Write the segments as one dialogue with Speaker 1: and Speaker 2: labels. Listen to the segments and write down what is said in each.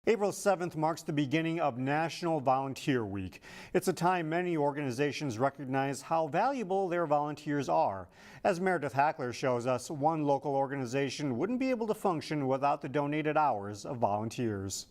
Speaker 1: April 7th marks the beginning of National Volunteer Week. It's a time many organizations recognize how valuable their volunteers are. As Meredith Hackler shows us, one local organization wouldn't be able to function without the donated hours of volunteers.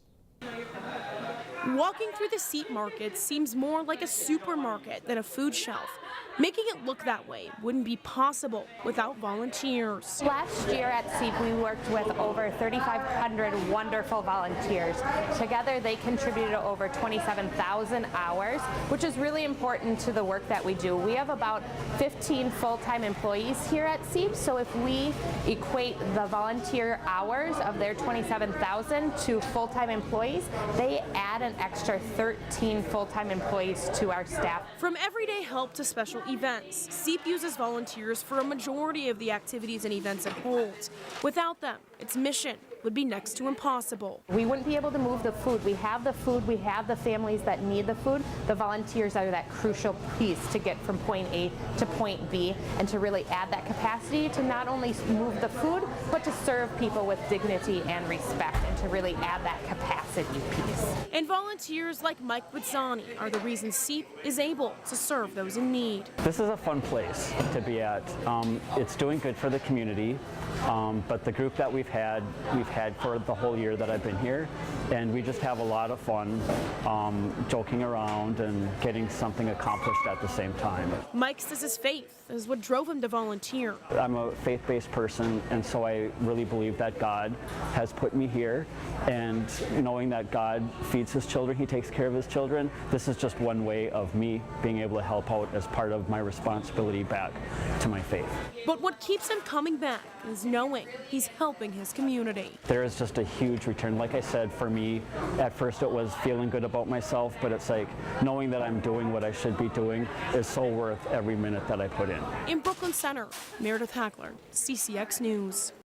Speaker 2: Walking through the CEAP market seems more like a supermarket than a food shelf. Making it look that way wouldn't be possible without volunteers.
Speaker 3: Last year at CEAP, we worked with over 3,500 wonderful volunteers. Together, they contributed to over 27,000 hours, which is really important to the work that we do. We have about 15 full-time employees here at CEAP, so if we equate the volunteer hours of their 27,000 to full-time employees, they add an extra 13 full-time employees to our staff.
Speaker 2: From everyday help to special events, CEAP uses volunteers for a majority of the activities and events it holds. Without them, its mission would be next to impossible.
Speaker 3: We wouldn't be able to move the food. We have the food, we have the families that need the food. The volunteers are that crucial piece to get from point A to point B and to really add that capacity to not only move the food, but to serve people with dignity and respect and to really add that capacity piece.
Speaker 2: And volunteers like Mike Witzany are the reason CEAP is able to serve those in need.
Speaker 4: This is a fun place to be at. It's doing good for the community, but the group that we've had for the whole year that I've been here, and we just have a lot of fun joking around and getting something accomplished at the same time.
Speaker 2: Mike says his faith is what drove him to volunteer.
Speaker 4: I'm a faith-based person, and so I really believe that God has put me here, and knowing that God feeds his children, he takes care of his children, this is just one way of me being able to help out as part of my responsibility back to my faith.
Speaker 2: But what keeps him coming back is knowing he's helping his community.
Speaker 4: There is just a huge return. Like I said, for me, at first it was feeling good about myself, but it's like knowing that I'm doing what I should be doing is so worth every minute that I put in.
Speaker 2: In Brooklyn Center, Meredith Hackler, CCX News.